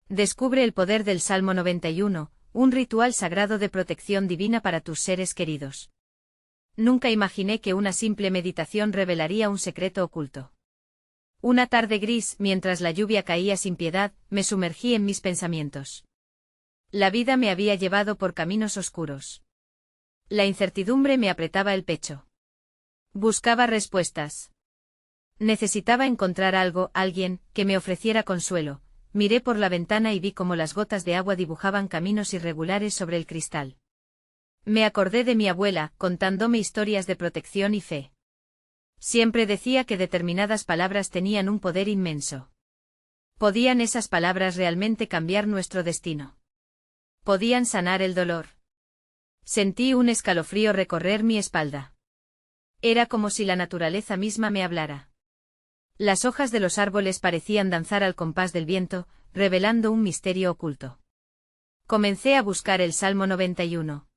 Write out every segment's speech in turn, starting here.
Descubre el poder del Salmo 91, un ritual sagrado de protección divina para tus seres queridos. Nunca imaginé que una simple meditación revelaría un secreto oculto. Una tarde gris, mientras la lluvia caía sin piedad, me sumergí en mis pensamientos. La vida me había llevado por caminos oscuros. La incertidumbre me apretaba el pecho. Buscaba respuestas. Necesitaba encontrar algo, alguien, que me ofreciera consuelo. Miré por la ventana y vi cómo las gotas de agua dibujaban caminos irregulares sobre el cristal. Me acordé de mi abuela, contándome historias de protección y fe. Siempre decía que determinadas palabras tenían un poder inmenso. ¿Podían esas palabras realmente cambiar nuestro destino? ¿Podían sanar el dolor? Sentí un escalofrío recorrer mi espalda. Era como si la naturaleza misma me hablara. Las hojas de los árboles parecían danzar al compás del viento, revelando un misterio oculto. Comencé a buscar el Salmo 91.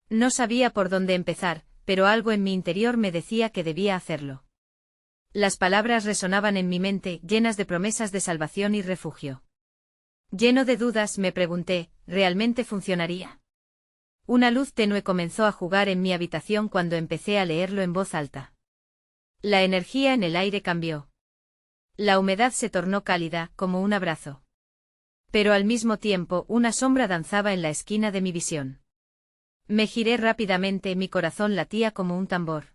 No sabía por dónde empezar, pero algo en mi interior me decía que debía hacerlo. Las palabras resonaban en mi mente, llenas de promesas de salvación y refugio. Lleno de dudas, me pregunté, ¿realmente funcionaría? Una luz tenue comenzó a jugar en mi habitación cuando empecé a leerlo en voz alta. La energía en el aire cambió. La humedad se tornó cálida, como un abrazo. Pero al mismo tiempo, una sombra danzaba en la esquina de mi visión. Me giré rápidamente, mi corazón latía como un tambor.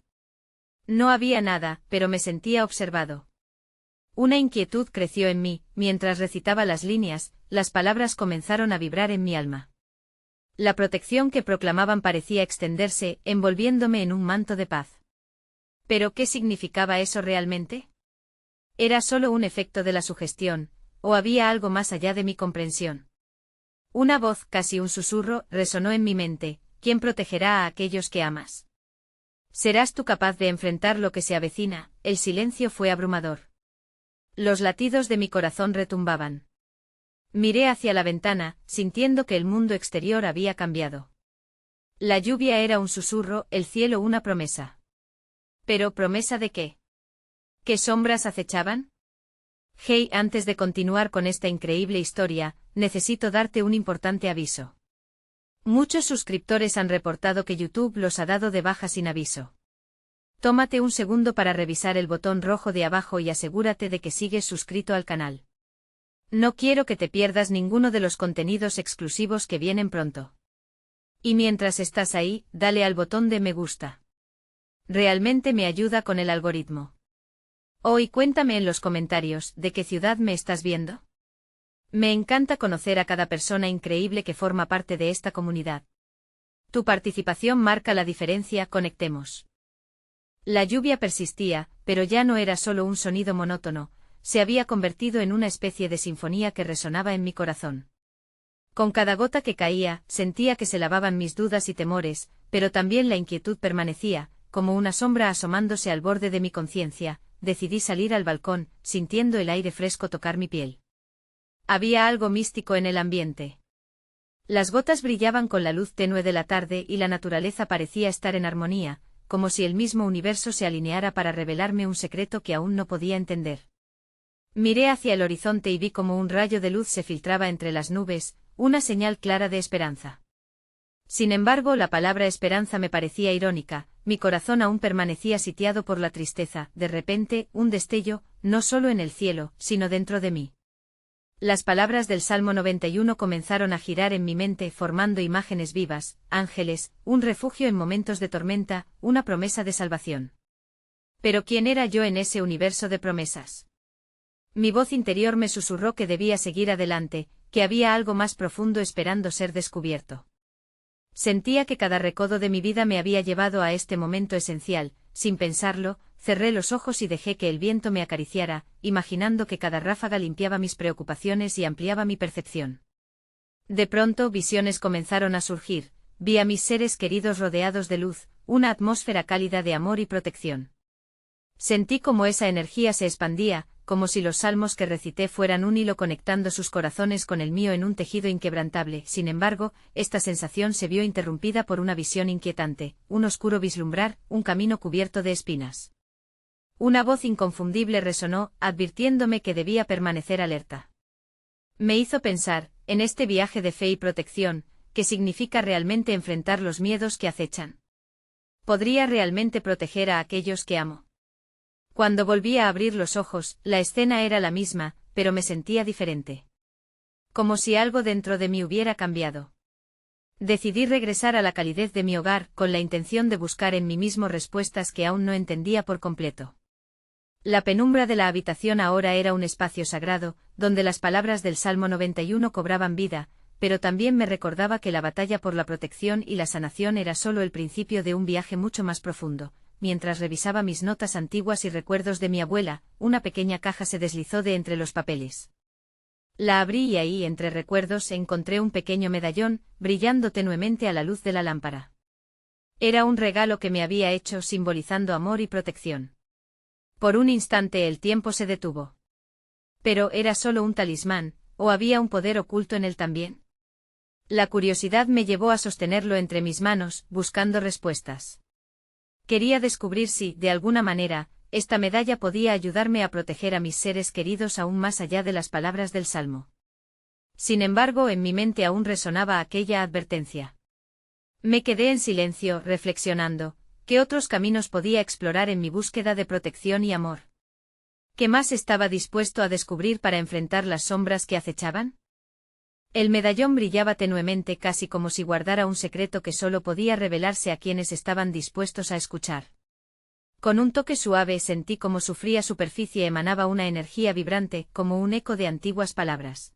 No había nada, pero me sentía observado. Una inquietud creció en mí, mientras recitaba las líneas, las palabras comenzaron a vibrar en mi alma. La protección que proclamaban parecía extenderse, envolviéndome en un manto de paz. ¿Pero qué significaba eso realmente? ¿Era solo un efecto de la sugestión, o había algo más allá de mi comprensión? Una voz, casi un susurro, resonó en mi mente: ¿quién protegerá a aquellos que amas? ¿Serás tú capaz de enfrentar lo que se avecina? El silencio fue abrumador. Los latidos de mi corazón retumbaban. Miré hacia la ventana, sintiendo que el mundo exterior había cambiado. La lluvia era un susurro, el cielo una promesa. ¿Pero promesa de qué? ¿Qué sombras acechaban? Hey, antes de continuar con esta increíble historia, necesito darte un importante aviso. Muchos suscriptores han reportado que YouTube los ha dado de baja sin aviso. Tómate un segundo para revisar el botón rojo de abajo y asegúrate de que sigues suscrito al canal. No quiero que te pierdas ninguno de los contenidos exclusivos que vienen pronto. Y mientras estás ahí, dale al botón de me gusta. Realmente me ayuda con el algoritmo. Y cuéntame en los comentarios, ¿de qué ciudad me estás viendo? Me encanta conocer a cada persona increíble que forma parte de esta comunidad. Tu participación marca la diferencia, conectemos. La lluvia persistía, pero ya no era solo un sonido monótono, se había convertido en una especie de sinfonía que resonaba en mi corazón. Con cada gota que caía, sentía que se lavaban mis dudas y temores, pero también la inquietud permanecía, como una sombra asomándose al borde de mi conciencia. Decidí salir al balcón, sintiendo el aire fresco tocar mi piel. Había algo místico en el ambiente. Las gotas brillaban con la luz tenue de la tarde y la naturaleza parecía estar en armonía, como si el mismo universo se alineara para revelarme un secreto que aún no podía entender. Miré hacia el horizonte y vi como un rayo de luz se filtraba entre las nubes, una señal clara de esperanza. Sin embargo, la palabra esperanza me parecía irónica, mi corazón aún permanecía sitiado por la tristeza. De repente, un destello, no solo en el cielo, sino dentro de mí. Las palabras del Salmo 91 comenzaron a girar en mi mente formando imágenes vivas, ángeles, un refugio en momentos de tormenta, una promesa de salvación. Pero ¿quién era yo en ese universo de promesas? Mi voz interior me susurró que debía seguir adelante, que había algo más profundo esperando ser descubierto. Sentía que cada recodo de mi vida me había llevado a este momento esencial. Sin pensarlo, cerré los ojos y dejé que el viento me acariciara, imaginando que cada ráfaga limpiaba mis preocupaciones y ampliaba mi percepción. De pronto, visiones comenzaron a surgir, vi a mis seres queridos rodeados de luz, una atmósfera cálida de amor y protección. Sentí como esa energía se expandía, como si los salmos que recité fueran un hilo conectando sus corazones con el mío en un tejido inquebrantable. Sin embargo, esta sensación se vio interrumpida por una visión inquietante, un oscuro vislumbrar, un camino cubierto de espinas. Una voz inconfundible resonó, advirtiéndome que debía permanecer alerta. Me hizo pensar, en este viaje de fe y protección, ¿qué significa realmente enfrentar los miedos que acechan? ¿Podría realmente proteger a aquellos que amo? Cuando volví a abrir los ojos, la escena era la misma, pero me sentía diferente. Como si algo dentro de mí hubiera cambiado. Decidí regresar a la calidez de mi hogar con la intención de buscar en mí mismo respuestas que aún no entendía por completo. La penumbra de la habitación ahora era un espacio sagrado, donde las palabras del Salmo 91 cobraban vida, pero también me recordaba que la batalla por la protección y la sanación era solo el principio de un viaje mucho más profundo. Mientras revisaba mis notas antiguas y recuerdos de mi abuela, una pequeña caja se deslizó de entre los papeles. La abrí y ahí, entre recuerdos, encontré un pequeño medallón, brillando tenuemente a la luz de la lámpara. Era un regalo que me había hecho simbolizando amor y protección. Por un instante el tiempo se detuvo. Pero ¿era solo un talismán, o había un poder oculto en él también? La curiosidad me llevó a sostenerlo entre mis manos, buscando respuestas. Quería descubrir si, de alguna manera, esta medalla podía ayudarme a proteger a mis seres queridos aún más allá de las palabras del Salmo. Sin embargo, en mi mente aún resonaba aquella advertencia. Me quedé en silencio, reflexionando, ¿qué otros caminos podía explorar en mi búsqueda de protección y amor? ¿Qué más estaba dispuesto a descubrir para enfrentar las sombras que acechaban? El medallón brillaba tenuemente, casi como si guardara un secreto que solo podía revelarse a quienes estaban dispuestos a escuchar. Con un toque suave sentí como su fría superficie emanaba una energía vibrante, como un eco de antiguas palabras.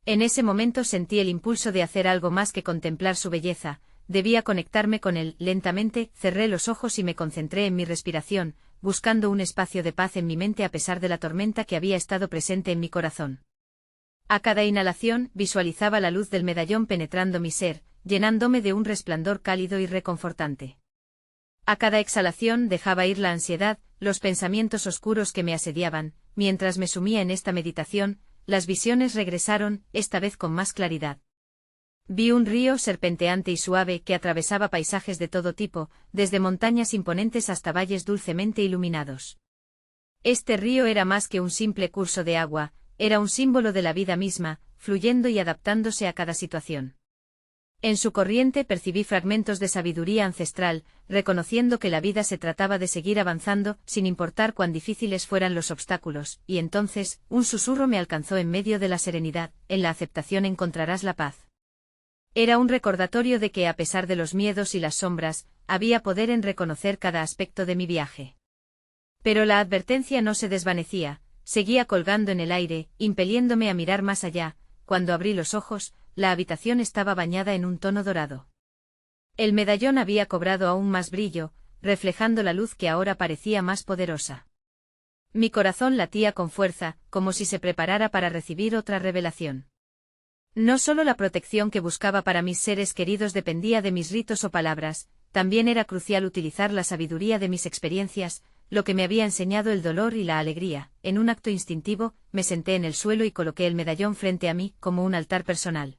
En ese momento sentí el impulso de hacer algo más que contemplar su belleza, debía conectarme con él. Lentamente, cerré los ojos y me concentré en mi respiración, buscando un espacio de paz en mi mente a pesar de la tormenta que había estado presente en mi corazón. A cada inhalación, visualizaba la luz del medallón penetrando mi ser, llenándome de un resplandor cálido y reconfortante. A cada exhalación dejaba ir la ansiedad, los pensamientos oscuros que me asediaban. Mientras me sumía en esta meditación, las visiones regresaron, esta vez con más claridad. Vi un río serpenteante y suave que atravesaba paisajes de todo tipo, desde montañas imponentes hasta valles dulcemente iluminados. Este río era más que un simple curso de agua, era un símbolo de la vida misma, fluyendo y adaptándose a cada situación. En su corriente percibí fragmentos de sabiduría ancestral, reconociendo que la vida se trataba de seguir avanzando, sin importar cuán difíciles fueran los obstáculos, y entonces, un susurro me alcanzó en medio de la serenidad: en la aceptación encontrarás la paz. Era un recordatorio de que a pesar de los miedos y las sombras, había poder en reconocer cada aspecto de mi viaje. Pero la advertencia no se desvanecía, seguía colgando en el aire, impeliéndome a mirar más allá. Cuando abrí los ojos, la habitación estaba bañada en un tono dorado. El medallón había cobrado aún más brillo, reflejando la luz que ahora parecía más poderosa. Mi corazón latía con fuerza, como si se preparara para recibir otra revelación. No solo la protección que buscaba para mis seres queridos dependía de mis ritos o palabras, también era crucial utilizar la sabiduría de mis experiencias, lo que me había enseñado el dolor y la alegría. En un acto instintivo, me senté en el suelo y coloqué el medallón frente a mí, como un altar personal.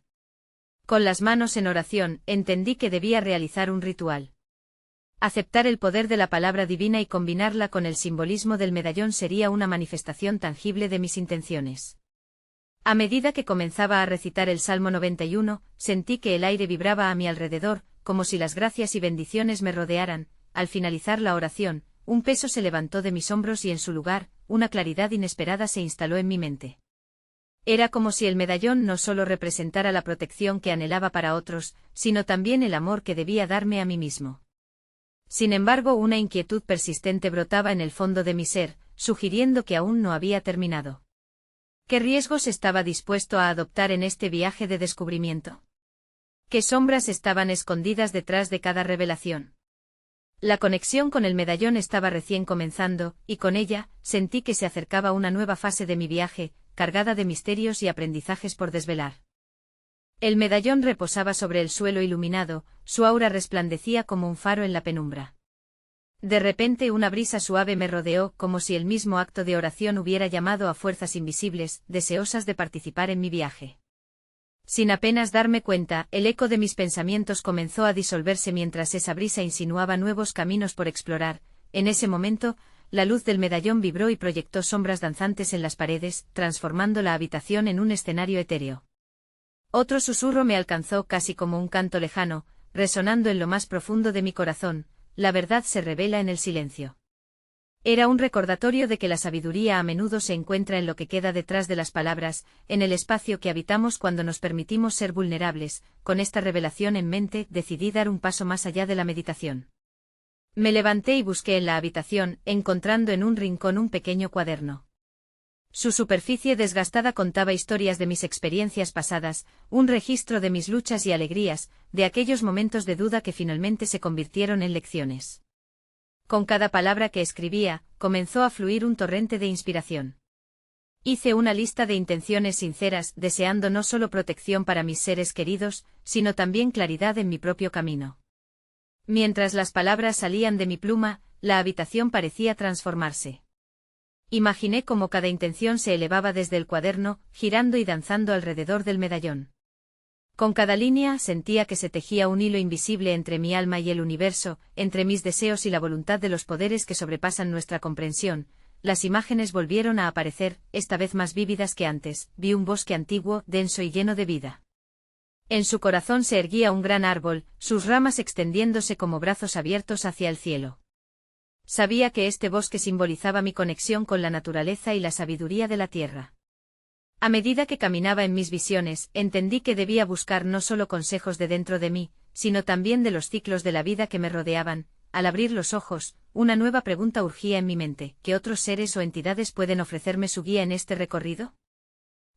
Con las manos en oración, entendí que debía realizar un ritual. Aceptar el poder de la palabra divina y combinarla con el simbolismo del medallón sería una manifestación tangible de mis intenciones. A medida que comenzaba a recitar el Salmo 91, sentí que el aire vibraba a mi alrededor, como si las gracias y bendiciones me rodearan. Al finalizar la oración, un peso se levantó de mis hombros y en su lugar, una claridad inesperada se instaló en mi mente. Era como si el medallón no solo representara la protección que anhelaba para otros, sino también el amor que debía darme a mí mismo. Sin embargo, una inquietud persistente brotaba en el fondo de mi ser, sugiriendo que aún no había terminado. ¿Qué riesgos estaba dispuesto a adoptar en este viaje de descubrimiento? ¿Qué sombras estaban escondidas detrás de cada revelación? La conexión con el medallón estaba recién comenzando, y con ella, sentí que se acercaba una nueva fase de mi viaje, cargada de misterios y aprendizajes por desvelar. El medallón reposaba sobre el suelo iluminado, su aura resplandecía como un faro en la penumbra. De repente una brisa suave me rodeó, como si el mismo acto de oración hubiera llamado a fuerzas invisibles, deseosas de participar en mi viaje. Sin apenas darme cuenta, el eco de mis pensamientos comenzó a disolverse mientras esa brisa insinuaba nuevos caminos por explorar. En ese momento, la luz del medallón vibró y proyectó sombras danzantes en las paredes, transformando la habitación en un escenario etéreo. Otro susurro me alcanzó casi como un canto lejano, resonando en lo más profundo de mi corazón: la verdad se revela en el silencio. Era un recordatorio de que la sabiduría a menudo se encuentra en lo que queda detrás de las palabras, en el espacio que habitamos cuando nos permitimos ser vulnerables. Con esta revelación en mente, decidí dar un paso más allá de la meditación. Me levanté y busqué en la habitación, encontrando en un rincón un pequeño cuaderno. Su superficie desgastada contaba historias de mis experiencias pasadas, un registro de mis luchas y alegrías, de aquellos momentos de duda que finalmente se convirtieron en lecciones. Con cada palabra que escribía, comenzó a fluir un torrente de inspiración. Hice una lista de intenciones sinceras, deseando no solo protección para mis seres queridos, sino también claridad en mi propio camino. Mientras las palabras salían de mi pluma, la habitación parecía transformarse. Imaginé cómo cada intención se elevaba desde el cuaderno, girando y danzando alrededor del medallón. Con cada línea sentía que se tejía un hilo invisible entre mi alma y el universo, entre mis deseos y la voluntad de los poderes que sobrepasan nuestra comprensión. Las imágenes volvieron a aparecer, esta vez más vívidas que antes. Vi un bosque antiguo, denso y lleno de vida. En su corazón se erguía un gran árbol, sus ramas extendiéndose como brazos abiertos hacia el cielo. Sabía que este bosque simbolizaba mi conexión con la naturaleza y la sabiduría de la tierra. A medida que caminaba en mis visiones, entendí que debía buscar no solo consejos de dentro de mí, sino también de los ciclos de la vida que me rodeaban. Al abrir los ojos, una nueva pregunta urgía en mi mente: ¿qué otros seres o entidades pueden ofrecerme su guía en este recorrido?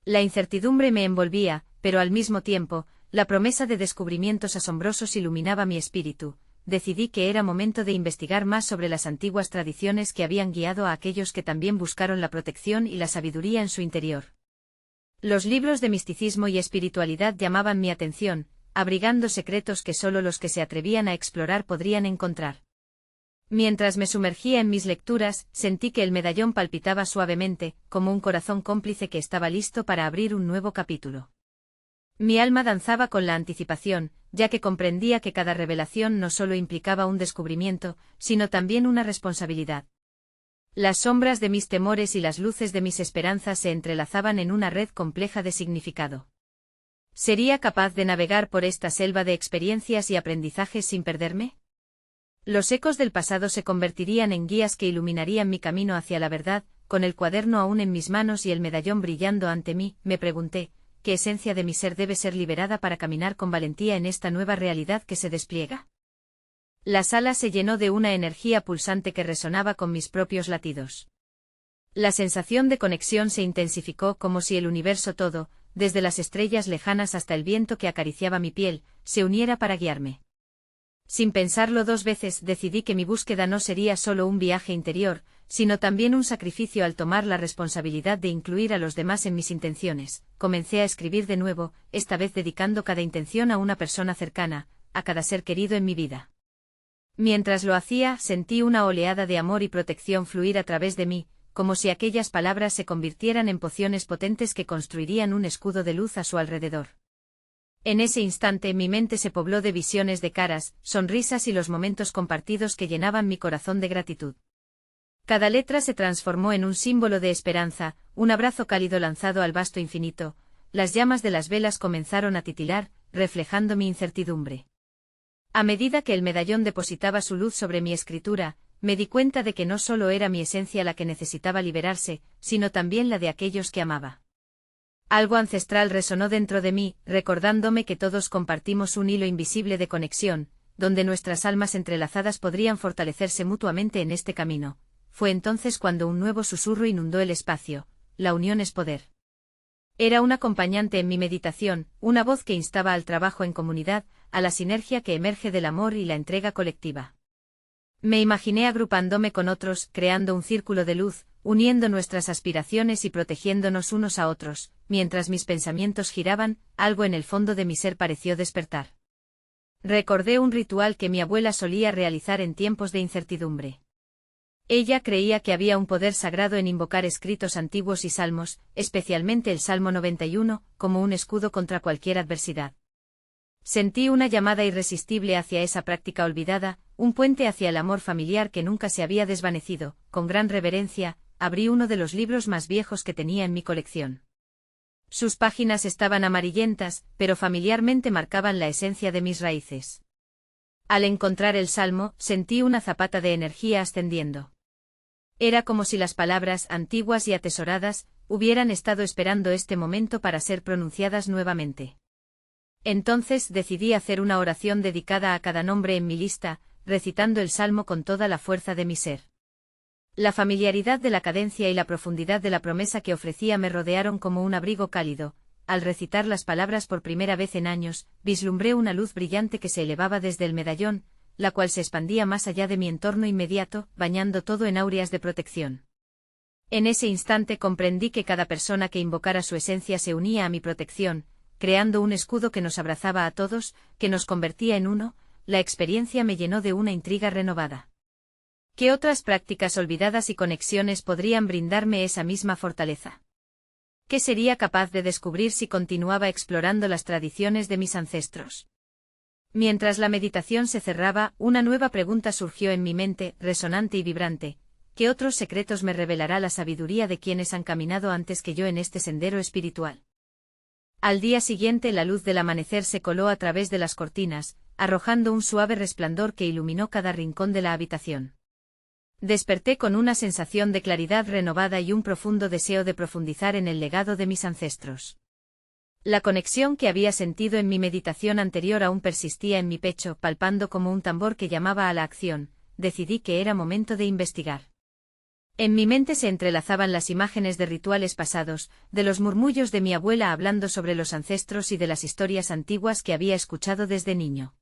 La incertidumbre me envolvía, pero al mismo tiempo, la promesa de descubrimientos asombrosos iluminaba mi espíritu. Decidí que era momento de investigar más sobre las antiguas tradiciones que habían guiado a aquellos que también buscaron la protección y la sabiduría en su interior. Los libros de misticismo y espiritualidad llamaban mi atención, abrigando secretos que solo los que se atrevían a explorar podrían encontrar. Mientras me sumergía en mis lecturas, sentí que el medallón palpitaba suavemente, como un corazón cómplice que estaba listo para abrir un nuevo capítulo. Mi alma danzaba con la anticipación, ya que comprendía que cada revelación no solo implicaba un descubrimiento, sino también una responsabilidad. Las sombras de mis temores y las luces de mis esperanzas se entrelazaban en una red compleja de significado. ¿Sería capaz de navegar por esta selva de experiencias y aprendizajes sin perderme? Los ecos del pasado se convertirían en guías que iluminarían mi camino hacia la verdad. Con el cuaderno aún en mis manos y el medallón brillando ante mí, me pregunté: ¿qué esencia de mi ser debe ser liberada para caminar con valentía en esta nueva realidad que se despliega? La sala se llenó de una energía pulsante que resonaba con mis propios latidos. La sensación de conexión se intensificó, como si el universo todo, desde las estrellas lejanas hasta el viento que acariciaba mi piel, se uniera para guiarme. Sin pensarlo dos veces, decidí que mi búsqueda no sería solo un viaje interior, sino también un sacrificio al tomar la responsabilidad de incluir a los demás en mis intenciones. Comencé a escribir de nuevo, esta vez dedicando cada intención a una persona cercana, a cada ser querido en mi vida. Mientras lo hacía, sentí una oleada de amor y protección fluir a través de mí, como si aquellas palabras se convirtieran en pociones potentes que construirían un escudo de luz a su alrededor. En ese instante mi mente se pobló de visiones de caras, sonrisas y los momentos compartidos que llenaban mi corazón de gratitud. Cada letra se transformó en un símbolo de esperanza, un abrazo cálido lanzado al vasto infinito. Las llamas de las velas comenzaron a titilar, reflejando mi incertidumbre. A medida que el medallón depositaba su luz sobre mi escritura, me di cuenta de que no solo era mi esencia la que necesitaba liberarse, sino también la de aquellos que amaba. Algo ancestral resonó dentro de mí, recordándome que todos compartimos un hilo invisible de conexión, donde nuestras almas entrelazadas podrían fortalecerse mutuamente en este camino. Fue entonces cuando un nuevo susurro inundó el espacio: la unión es poder. Era un acompañante en mi meditación, una voz que instaba al trabajo en comunidad, a la sinergia que emerge del amor y la entrega colectiva. Me imaginé agrupándome con otros, creando un círculo de luz, uniendo nuestras aspiraciones y protegiéndonos unos a otros. Mientras mis pensamientos giraban, algo en el fondo de mi ser pareció despertar. Recordé un ritual que mi abuela solía realizar en tiempos de incertidumbre. Ella creía que había un poder sagrado en invocar escritos antiguos y salmos, especialmente el Salmo 91, como un escudo contra cualquier adversidad. Sentí una llamada irresistible hacia esa práctica olvidada, un puente hacia el amor familiar que nunca se había desvanecido. Con gran reverencia, abrí uno de los libros más viejos que tenía en mi colección. Sus páginas estaban amarillentas, pero familiarmente marcaban la esencia de mis raíces. Al encontrar el salmo, sentí una zapata de energía ascendiendo. Era como si las palabras, antiguas y atesoradas, hubieran estado esperando este momento para ser pronunciadas nuevamente. Entonces decidí hacer una oración dedicada a cada nombre en mi lista, recitando el salmo con toda la fuerza de mi ser. La familiaridad de la cadencia y la profundidad de la promesa que ofrecía me rodearon como un abrigo cálido. Al recitar las palabras por primera vez en años, vislumbré una luz brillante que se elevaba desde el medallón, la cual se expandía más allá de mi entorno inmediato, bañando todo en aureas de protección. En ese instante comprendí que cada persona que invocara su esencia se unía a mi protección, creando un escudo que nos abrazaba a todos, que nos convertía en uno. La experiencia me llenó de una intriga renovada. ¿Qué otras prácticas olvidadas y conexiones podrían brindarme esa misma fortaleza? ¿Qué sería capaz de descubrir si continuaba explorando las tradiciones de mis ancestros? Mientras la meditación se cerraba, una nueva pregunta surgió en mi mente, resonante y vibrante. ¿Qué otros secretos me revelará la sabiduría de quienes han caminado antes que yo en este sendero espiritual? Al día siguiente la luz del amanecer se coló a través de las cortinas, arrojando un suave resplandor que iluminó cada rincón de la habitación. Desperté con una sensación de claridad renovada y un profundo deseo de profundizar en el legado de mis ancestros. La conexión que había sentido en mi meditación anterior aún persistía en mi pecho, palpando como un tambor que llamaba a la acción. Decidí que era momento de investigar. En mi mente se entrelazaban las imágenes de rituales pasados, de los murmullos de mi abuela hablando sobre los ancestros y de las historias antiguas que había escuchado desde niño.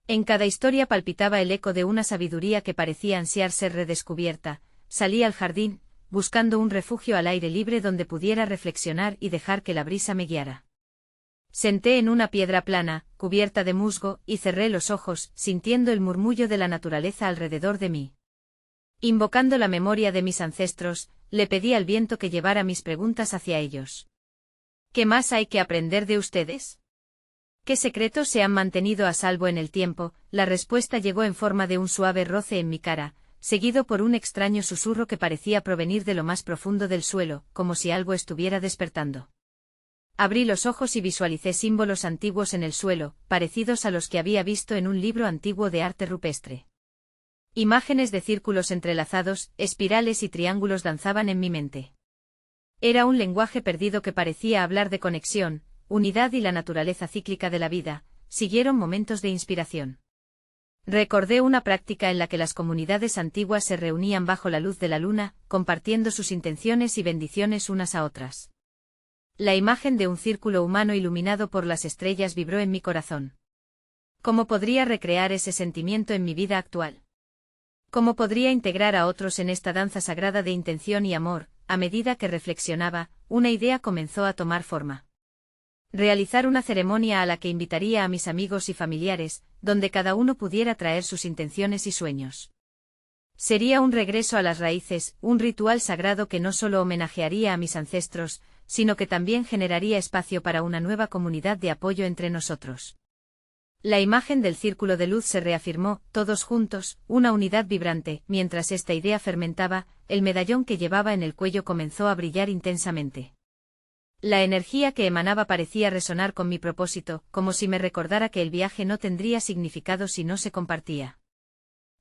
En cada historia palpitaba el eco de una sabiduría que parecía ansiar ser redescubierta. Salí al jardín, buscando un refugio al aire libre donde pudiera reflexionar y dejar que la brisa me guiara. Senté en una piedra plana, cubierta de musgo, y cerré los ojos, sintiendo el murmullo de la naturaleza alrededor de mí. Invocando la memoria de mis ancestros, le pedí al viento que llevara mis preguntas hacia ellos. ¿Qué más hay que aprender de ustedes? ¿Qué secretos se han mantenido a salvo en el tiempo? La respuesta llegó en forma de un suave roce en mi cara, seguido por un extraño susurro que parecía provenir de lo más profundo del suelo, como si algo estuviera despertando. Abrí los ojos y visualicé símbolos antiguos en el suelo, parecidos a los que había visto en un libro antiguo de arte rupestre. Imágenes de círculos entrelazados, espirales y triángulos danzaban en mi mente. Era un lenguaje perdido que parecía hablar de conexión, unidad y la naturaleza cíclica de la vida. Siguieron momentos de inspiración. Recordé una práctica en la que las comunidades antiguas se reunían bajo la luz de la luna, compartiendo sus intenciones y bendiciones unas a otras. La imagen de un círculo humano iluminado por las estrellas vibró en mi corazón. ¿Cómo podría recrear ese sentimiento en mi vida actual? ¿Cómo podría integrar a otros en esta danza sagrada de intención y amor? A medida que reflexionaba, una idea comenzó a tomar forma. Realizar una ceremonia a la que invitaría a mis amigos y familiares, donde cada uno pudiera traer sus intenciones y sueños. Sería un regreso a las raíces, un ritual sagrado que no solo homenajearía a mis ancestros, sino que también generaría espacio para una nueva comunidad de apoyo entre nosotros. La imagen del círculo de luz se reafirmó, todos juntos, una unidad vibrante. Mientras esta idea fermentaba, el medallón que llevaba en el cuello comenzó a brillar intensamente. La energía que emanaba parecía resonar con mi propósito, como si me recordara que el viaje no tendría significado si no se compartía.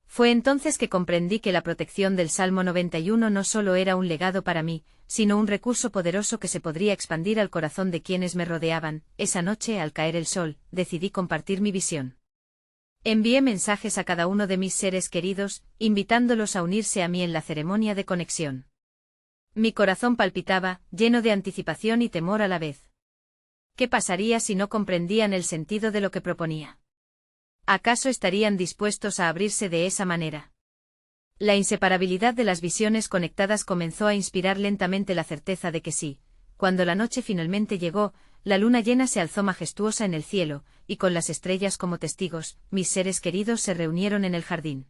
Fue entonces que comprendí que la protección del Salmo 91 no solo era un legado para mí, sino un recurso poderoso que se podría expandir al corazón de quienes me rodeaban. Esa noche, al caer el sol, decidí compartir mi visión. Envié mensajes a cada uno de mis seres queridos, invitándolos a unirse a mí en la ceremonia de conexión. Mi corazón palpitaba, lleno de anticipación y temor a la vez. ¿Qué pasaría si no comprendían el sentido de lo que proponía? ¿Acaso estarían dispuestos a abrirse de esa manera? La inseparabilidad de las visiones conectadas comenzó a inspirar lentamente la certeza de que sí. Cuando la noche finalmente llegó, la luna llena se alzó majestuosa en el cielo, y con las estrellas como testigos, mis seres queridos se reunieron en el jardín.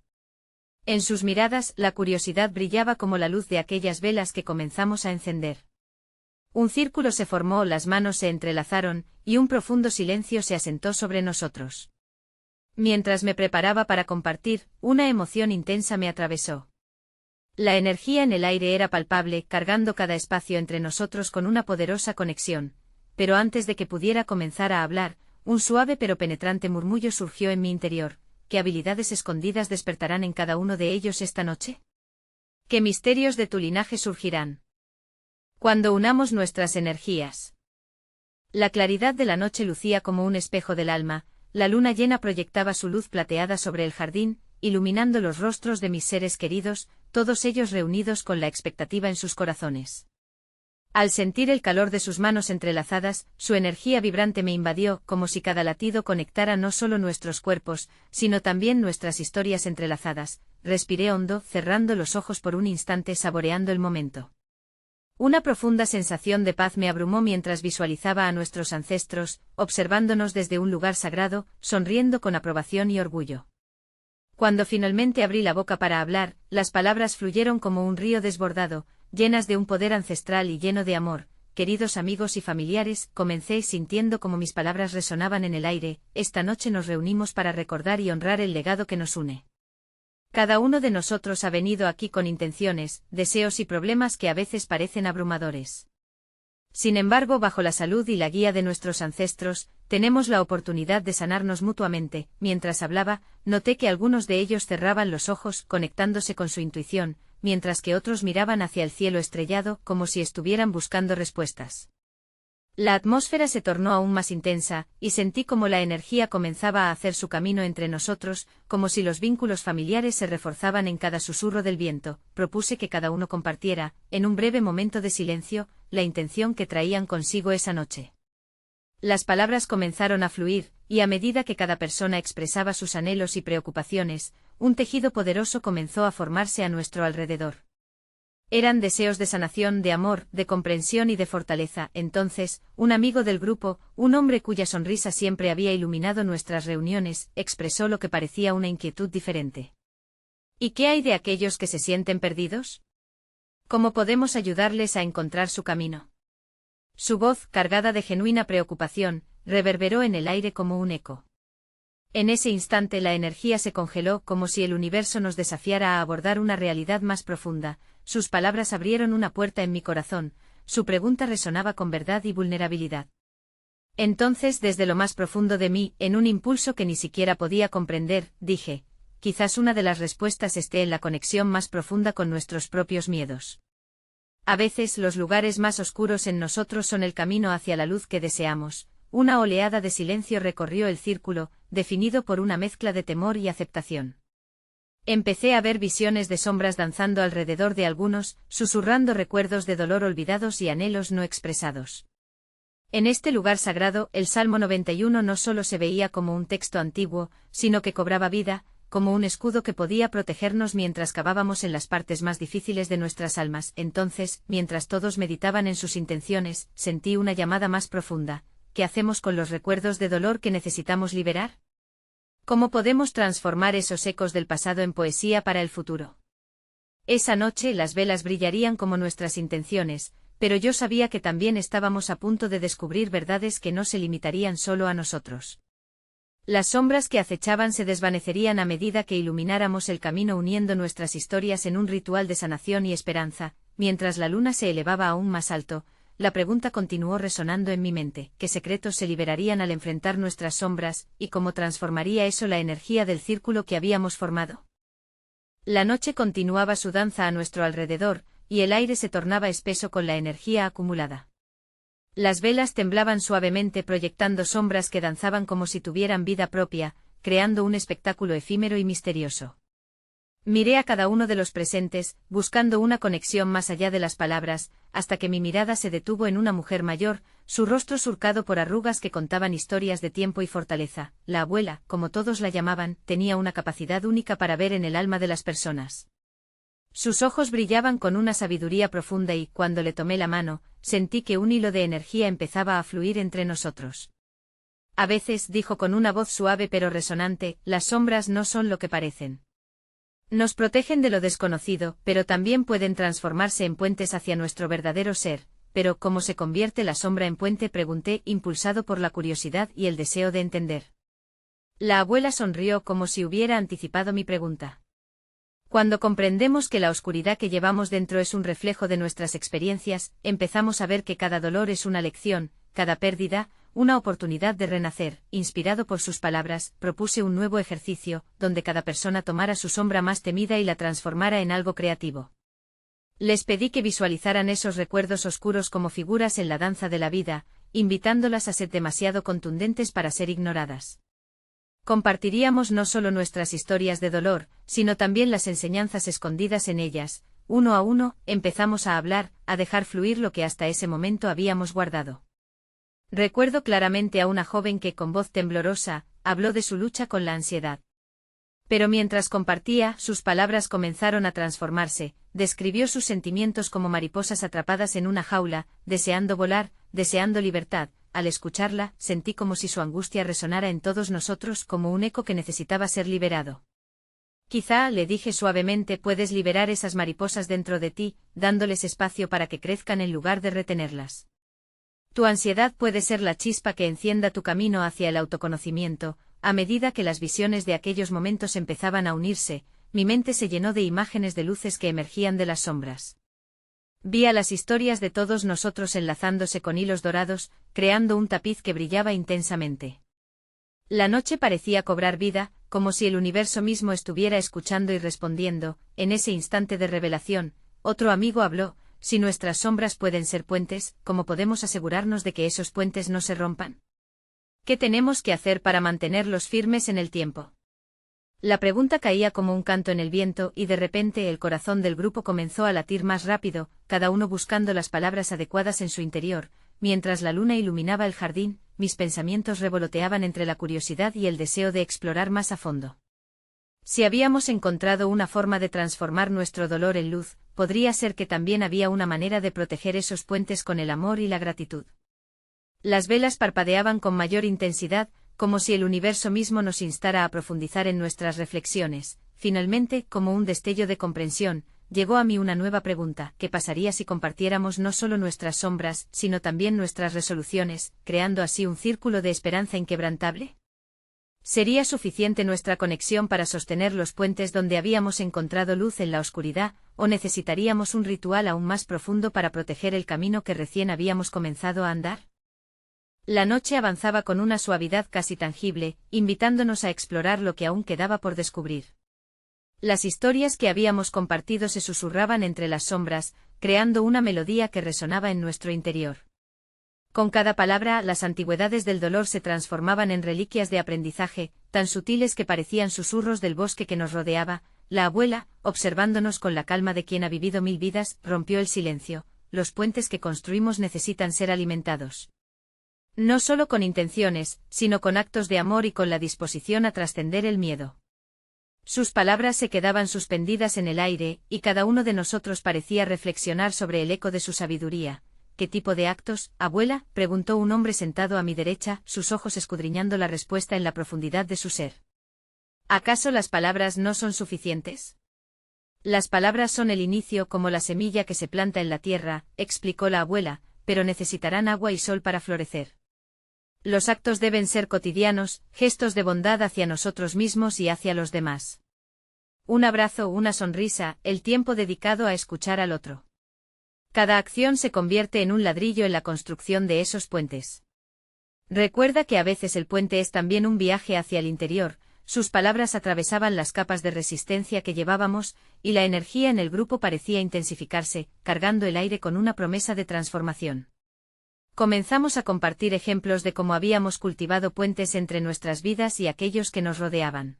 En sus miradas, la curiosidad brillaba como la luz de aquellas velas que comenzamos a encender. Un círculo se formó, las manos se entrelazaron, y un profundo silencio se asentó sobre nosotros. Mientras me preparaba para compartir, una emoción intensa me atravesó. La energía en el aire era palpable, cargando cada espacio entre nosotros con una poderosa conexión, pero antes de que pudiera comenzar a hablar, un suave pero penetrante murmullo surgió en mi interior. ¿Qué habilidades escondidas despertarán en cada uno de ellos esta noche? ¿Qué misterios de tu linaje surgirán cuando unamos nuestras energías? La claridad de la noche lucía como un espejo del alma, la luna llena proyectaba su luz plateada sobre el jardín, iluminando los rostros de mis seres queridos, todos ellos reunidos con la expectativa en sus corazones. Al sentir el calor de sus manos entrelazadas, su energía vibrante me invadió, como si cada latido conectara no solo nuestros cuerpos, sino también nuestras historias entrelazadas. Respiré hondo, cerrando los ojos por un instante, saboreando el momento. Una profunda sensación de paz me abrumó mientras visualizaba a nuestros ancestros, observándonos desde un lugar sagrado, sonriendo con aprobación y orgullo. Cuando finalmente abrí la boca para hablar, las palabras fluyeron como un río desbordado, llenas de un poder ancestral y lleno de amor. Queridos amigos y familiares, comencé sintiendo como mis palabras resonaban en el aire. Esta noche nos reunimos para recordar y honrar el legado que nos une. Cada uno de nosotros ha venido aquí con intenciones, deseos y problemas que a veces parecen abrumadores. Sin embargo, bajo la salud y la guía de nuestros ancestros, tenemos la oportunidad de sanarnos mutuamente. Mientras hablaba, noté que algunos de ellos cerraban los ojos, conectándose con su intuición, mientras que otros miraban hacia el cielo estrellado, como si estuvieran buscando respuestas. La atmósfera se tornó aún más intensa, y sentí como la energía comenzaba a hacer su camino entre nosotros, como si los vínculos familiares se reforzaban en cada susurro del viento. Propuse que cada uno compartiera, en un breve momento de silencio, la intención que traían consigo esa noche. Las palabras comenzaron a fluir, y a medida que cada persona expresaba sus anhelos y preocupaciones, un tejido poderoso comenzó a formarse a nuestro alrededor. Eran deseos de sanación, de amor, de comprensión y de fortaleza. Entonces, un amigo del grupo, un hombre cuya sonrisa siempre había iluminado nuestras reuniones, expresó lo que parecía una inquietud diferente. ¿Y qué hay de aquellos que se sienten perdidos? ¿Cómo podemos ayudarles a encontrar su camino? Su voz, cargada de genuina preocupación, reverberó en el aire como un eco. En ese instante la energía se congeló, como si el universo nos desafiara a abordar una realidad más profunda. Sus palabras abrieron una puerta en mi corazón, su pregunta resonaba con verdad y vulnerabilidad. Entonces, desde lo más profundo de mí, en un impulso que ni siquiera podía comprender, dije, quizás una de las respuestas esté en la conexión más profunda con nuestros propios miedos. A veces los lugares más oscuros en nosotros son el camino hacia la luz que deseamos. Una oleada de silencio recorrió el círculo, definido por una mezcla de temor y aceptación. Empecé a ver visiones de sombras danzando alrededor de algunos, susurrando recuerdos de dolor olvidados y anhelos no expresados. En este lugar sagrado, el Salmo 91 no solo se veía como un texto antiguo, sino que cobraba vida, como un escudo que podía protegernos mientras cavábamos en las partes más difíciles de nuestras almas. Entonces, mientras todos meditaban en sus intenciones, sentí una llamada más profunda. ¿Qué hacemos con los recuerdos de dolor que necesitamos liberar? ¿Cómo podemos transformar esos ecos del pasado en poesía para el futuro? Esa noche las velas brillarían como nuestras intenciones, pero yo sabía que también estábamos a punto de descubrir verdades que no se limitarían solo a nosotros. Las sombras que acechaban se desvanecerían a medida que ilumináramos el camino, uniendo nuestras historias en un ritual de sanación y esperanza. Mientras la luna se elevaba aún más alto, la pregunta continuó resonando en mi mente: ¿qué secretos se liberarían al enfrentar nuestras sombras, y cómo transformaría eso la energía del círculo que habíamos formado? La noche continuaba su danza a nuestro alrededor, y el aire se tornaba espeso con la energía acumulada. Las velas temblaban suavemente, proyectando sombras que danzaban como si tuvieran vida propia, creando un espectáculo efímero y misterioso. Miré a cada uno de los presentes, buscando una conexión más allá de las palabras, hasta que mi mirada se detuvo en una mujer mayor, su rostro surcado por arrugas que contaban historias de tiempo y fortaleza. La abuela, como todos la llamaban, tenía una capacidad única para ver en el alma de las personas. Sus ojos brillaban con una sabiduría profunda y, cuando le tomé la mano, sentí que un hilo de energía empezaba a fluir entre nosotros. A veces, dijo con una voz suave pero resonante, las sombras no son lo que parecen. Nos protegen de lo desconocido, pero también pueden transformarse en puentes hacia nuestro verdadero ser. pero ¿cómo se convierte la sombra en puente?, pregunté, impulsado por la curiosidad y el deseo de entender. La abuela sonrió como si hubiera anticipado mi pregunta. Cuando comprendemos que la oscuridad que llevamos dentro es un reflejo de nuestras experiencias, empezamos a ver que cada dolor es una lección, cada pérdida, una oportunidad de renacer. Inspirado por sus palabras, propuse un nuevo ejercicio, donde cada persona tomara su sombra más temida y la transformara en algo creativo. Les pedí que visualizaran esos recuerdos oscuros como figuras en la danza de la vida, invitándolas a ser demasiado contundentes para ser ignoradas. Compartiríamos no solo nuestras historias de dolor, sino también las enseñanzas escondidas en ellas. Uno a uno, empezamos a hablar, a dejar fluir lo que hasta ese momento habíamos guardado. Recuerdo claramente a una joven que, con voz temblorosa, habló de su lucha con la ansiedad. Pero mientras compartía, sus palabras comenzaron a transformarse. Describió sus sentimientos como mariposas atrapadas en una jaula, deseando volar, deseando libertad. Al escucharla, sentí como si su angustia resonara en todos nosotros como un eco que necesitaba ser liberado. Quizá, le dije suavemente, puedes liberar esas mariposas dentro de ti, dándoles espacio para que crezcan en lugar de retenerlas. Tu ansiedad puede ser la chispa que encienda tu camino hacia el autoconocimiento. A medida que las visiones de aquellos momentos empezaban a unirse, mi mente se llenó de imágenes de luces que emergían de las sombras. Vi a las historias de todos nosotros enlazándose con hilos dorados, creando un tapiz que brillaba intensamente. La noche parecía cobrar vida, como si el universo mismo estuviera escuchando y respondiendo. En ese instante de revelación, otro amigo habló: si nuestras sombras pueden ser puentes, ¿cómo podemos asegurarnos de que esos puentes no se rompan? ¿Qué tenemos que hacer para mantenerlos firmes en el tiempo? La pregunta caía como un canto en el viento y de repente el corazón del grupo comenzó a latir más rápido, cada uno buscando las palabras adecuadas en su interior. Mientras la luna iluminaba el jardín, mis pensamientos revoloteaban entre la curiosidad y el deseo de explorar más a fondo. Si habíamos encontrado una forma de transformar nuestro dolor en luz, podría ser que también había una manera de proteger esos puentes con el amor y la gratitud. Las velas parpadeaban con mayor intensidad, como si el universo mismo nos instara a profundizar en nuestras reflexiones. Finalmente, como un destello de comprensión, llegó a mí una nueva pregunta: ¿qué pasaría si compartiéramos no solo nuestras sombras, sino también nuestras resoluciones, creando así un círculo de esperanza inquebrantable? ¿Sería suficiente nuestra conexión para sostener los puentes donde habíamos encontrado luz en la oscuridad, o necesitaríamos un ritual aún más profundo para proteger el camino que recién habíamos comenzado a andar? La noche avanzaba con una suavidad casi tangible, invitándonos a explorar lo que aún quedaba por descubrir. Las historias que habíamos compartido se susurraban entre las sombras, creando una melodía que resonaba en nuestro interior. Con cada palabra, las antigüedades del dolor se transformaban en reliquias de aprendizaje, tan sutiles que parecían susurros del bosque que nos rodeaba. La abuela, observándonos con la calma de quien ha vivido 1000 vidas, rompió el silencio: los puentes que construimos necesitan ser alimentados. No solo con intenciones, sino con actos de amor y con la disposición a trascender el miedo. Sus palabras se quedaban suspendidas en el aire, y cada uno de nosotros parecía reflexionar sobre el eco de su sabiduría. ¿Qué tipo de actos, abuela?, preguntó un hombre sentado a mi derecha, sus ojos escudriñando la respuesta en la profundidad de su ser. ¿Acaso las palabras no son suficientes? Las palabras son el inicio, como la semilla que se planta en la tierra, explicó la abuela, pero necesitarán agua y sol para florecer. Los actos deben ser cotidianos, gestos de bondad hacia nosotros mismos y hacia los demás. Un abrazo, una sonrisa, el tiempo dedicado a escuchar al otro. Cada acción se convierte en un ladrillo en la construcción de esos puentes. Recuerda que a veces el puente es también un viaje hacia el interior. Sus palabras atravesaban las capas de resistencia que llevábamos, y la energía en el grupo parecía intensificarse, cargando el aire con una promesa de transformación. Comenzamos a compartir ejemplos de cómo habíamos cultivado puentes entre nuestras vidas y aquellos que nos rodeaban.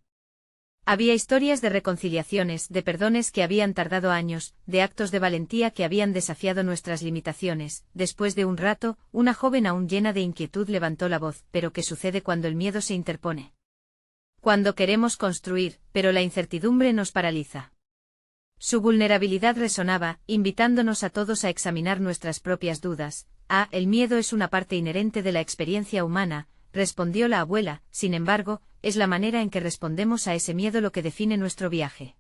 Había historias de reconciliaciones, de perdones que habían tardado años, de actos de valentía que habían desafiado nuestras limitaciones. Después de un rato, una joven aún llena de inquietud levantó la voz: ¿pero qué sucede cuando el miedo se interpone? Cuando queremos construir, pero la incertidumbre nos paraliza. Su vulnerabilidad resonaba, invitándonos a todos a examinar nuestras propias dudas. El miedo es una parte inherente de la experiencia humana, respondió la abuela. Sin embargo, es la manera en que respondemos a ese miedo lo que define nuestro viaje.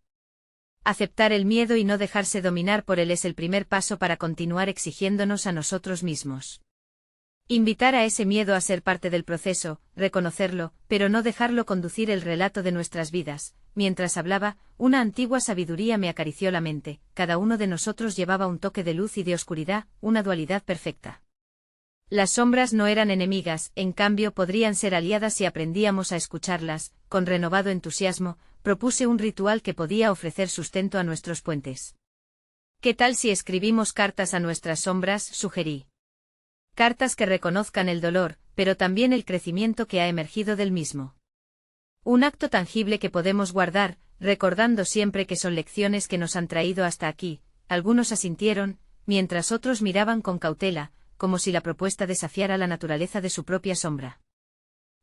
Aceptar el miedo y no dejarse dominar por él es el primer paso para continuar exigiéndonos a nosotros mismos. Invitar a ese miedo a ser parte del proceso, reconocerlo, pero no dejarlo conducir el relato de nuestras vidas. Mientras hablaba, una antigua sabiduría me acarició la mente. Cada uno de nosotros llevaba un toque de luz y de oscuridad, una dualidad perfecta. Las sombras no eran enemigas, en cambio podrían ser aliadas si aprendíamos a escucharlas. Con renovado entusiasmo, propuse un ritual que podía ofrecer sustento a nuestros puentes. ¿Qué tal si escribimos cartas a nuestras sombras?, sugerí. Cartas que reconozcan el dolor, pero también el crecimiento que ha emergido del mismo. Un acto tangible que podemos guardar, recordando siempre que son lecciones que nos han traído hasta aquí. Algunos asintieron, mientras otros miraban con cautela, como si la propuesta desafiara la naturaleza de su propia sombra.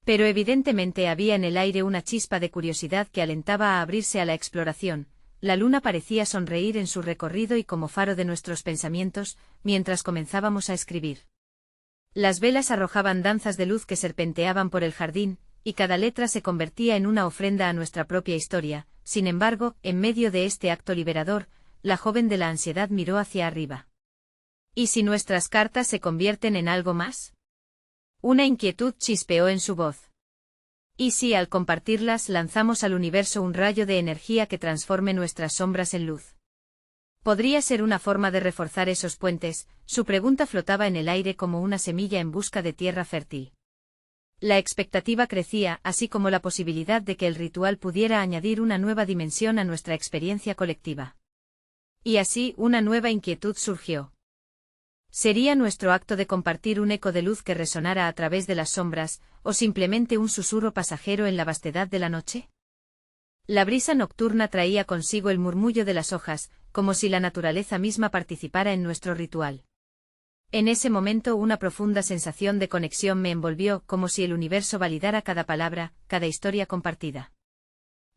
Pero evidentemente había en el aire una chispa de curiosidad que alentaba a abrirse a la exploración. La luna parecía sonreír en su recorrido y como faro de nuestros pensamientos, mientras comenzábamos a escribir. Las velas arrojaban danzas de luz que serpenteaban por el jardín, y cada letra se convertía en una ofrenda a nuestra propia historia. Sin embargo, en medio de este acto liberador, la joven de la ansiedad miró hacia arriba. ¿Y si nuestras cartas se convierten en algo más? Una inquietud chispeó en su voz. ¿Y si al compartirlas lanzamos al universo un rayo de energía que transforme nuestras sombras en luz? ¿Podría ser una forma de reforzar esos puentes? Su pregunta flotaba en el aire como una semilla en busca de tierra fértil. La expectativa crecía, así como la posibilidad de que el ritual pudiera añadir una nueva dimensión a nuestra experiencia colectiva. Y así, una nueva inquietud surgió. ¿Sería nuestro acto de compartir un eco de luz que resonara a través de las sombras, o simplemente un susurro pasajero en la vastedad de la noche? La brisa nocturna traía consigo el murmullo de las hojas, como si la naturaleza misma participara en nuestro ritual. En ese momento una profunda sensación de conexión me envolvió, como si el universo validara cada palabra, cada historia compartida.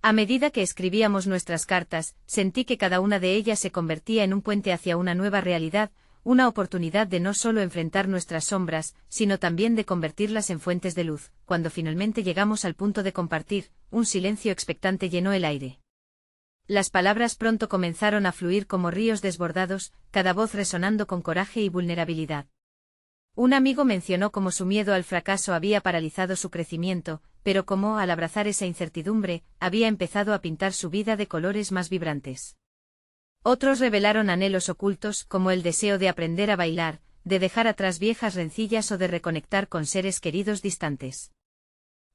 A medida que escribíamos nuestras cartas, sentí que cada una de ellas se convertía en un puente hacia una nueva realidad, una oportunidad de no solo enfrentar nuestras sombras, sino también de convertirlas en fuentes de luz. Cuando finalmente llegamos al punto de compartir, un silencio expectante llenó el aire. Las palabras pronto comenzaron a fluir como ríos desbordados, cada voz resonando con coraje y vulnerabilidad. Un amigo mencionó cómo su miedo al fracaso había paralizado su crecimiento, pero cómo, al abrazar esa incertidumbre, había empezado a pintar su vida de colores más vibrantes. Otros revelaron anhelos ocultos, como el deseo de aprender a bailar, de dejar atrás viejas rencillas o de reconectar con seres queridos distantes.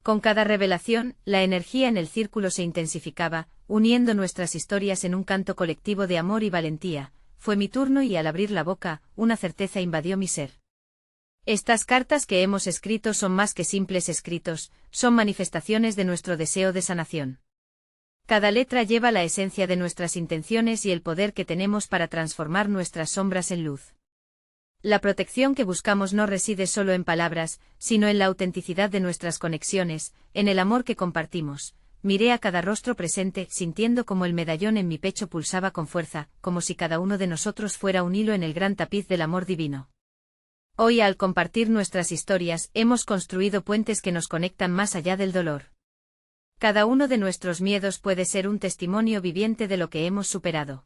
Con cada revelación, la energía en el círculo se intensificaba, uniendo nuestras historias en un canto colectivo de amor y valentía. Fue mi turno y al abrir la boca, una certeza invadió mi ser. Estas cartas que hemos escrito son más que simples escritos, son manifestaciones de nuestro deseo de sanación. Cada letra lleva la esencia de nuestras intenciones y el poder que tenemos para transformar nuestras sombras en luz. La protección que buscamos no reside solo en palabras, sino en la autenticidad de nuestras conexiones, en el amor que compartimos. Miré a cada rostro presente, sintiendo como el medallón en mi pecho pulsaba con fuerza, como si cada uno de nosotros fuera un hilo en el gran tapiz del amor divino. Hoy, al compartir nuestras historias, hemos construido puentes que nos conectan más allá del dolor. Cada uno de nuestros miedos puede ser un testimonio viviente de lo que hemos superado.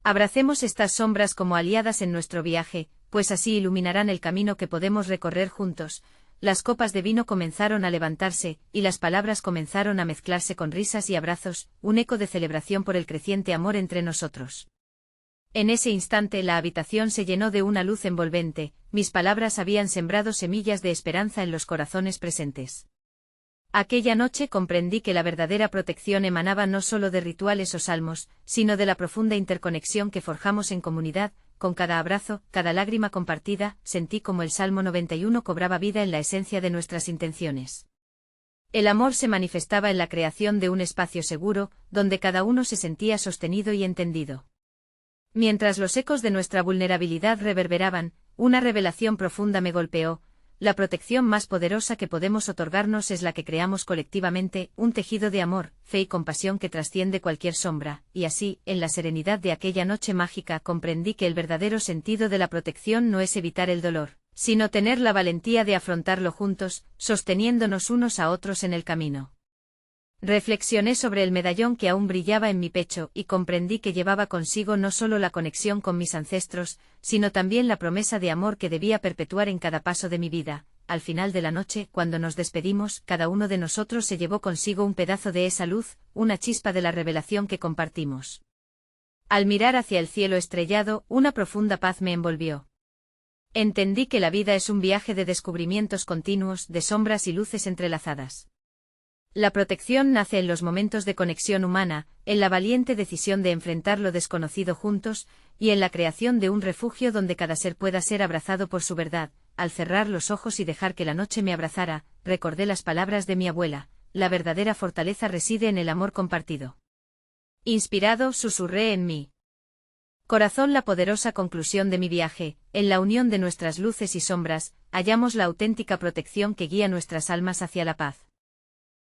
Abracemos estas sombras como aliadas en nuestro viaje, pues así iluminarán el camino que podemos recorrer juntos. Las copas de vino comenzaron a levantarse, y las palabras comenzaron a mezclarse con risas y abrazos, un eco de celebración por el creciente amor entre nosotros. En ese instante la habitación se llenó de una luz envolvente, mis palabras habían sembrado semillas de esperanza en los corazones presentes. Aquella noche comprendí que la verdadera protección emanaba no solo de rituales o salmos, sino de la profunda interconexión que forjamos en comunidad. Con cada abrazo, cada lágrima compartida, sentí como el Salmo 91 cobraba vida en la esencia de nuestras intenciones. El amor se manifestaba en la creación de un espacio seguro, donde cada uno se sentía sostenido y entendido. Mientras los ecos de nuestra vulnerabilidad reverberaban, una revelación profunda me golpeó. La protección más poderosa que podemos otorgarnos es la que creamos colectivamente, un tejido de amor, fe y compasión que trasciende cualquier sombra, y así, en la serenidad de aquella noche mágica comprendí que el verdadero sentido de la protección no es evitar el dolor, sino tener la valentía de afrontarlo juntos, sosteniéndonos unos a otros en el camino. Reflexioné sobre el medallón que aún brillaba en mi pecho y comprendí que llevaba consigo no solo la conexión con mis ancestros, sino también la promesa de amor que debía perpetuar en cada paso de mi vida. Al final de la noche, cuando nos despedimos, cada uno de nosotros se llevó consigo un pedazo de esa luz, una chispa de la revelación que compartimos. Al mirar hacia el cielo estrellado, una profunda paz me envolvió. Entendí que la vida es un viaje de descubrimientos continuos, de sombras y luces entrelazadas. La protección nace en los momentos de conexión humana, en la valiente decisión de enfrentar lo desconocido juntos, y en la creación de un refugio donde cada ser pueda ser abrazado por su verdad. Al cerrar los ojos y dejar que la noche me abrazara, recordé las palabras de mi abuela: la verdadera fortaleza reside en el amor compartido. Inspirado, susurré en mí. Corazón, la poderosa conclusión de mi viaje, en la unión de nuestras luces y sombras, hallamos la auténtica protección que guía nuestras almas hacia la paz.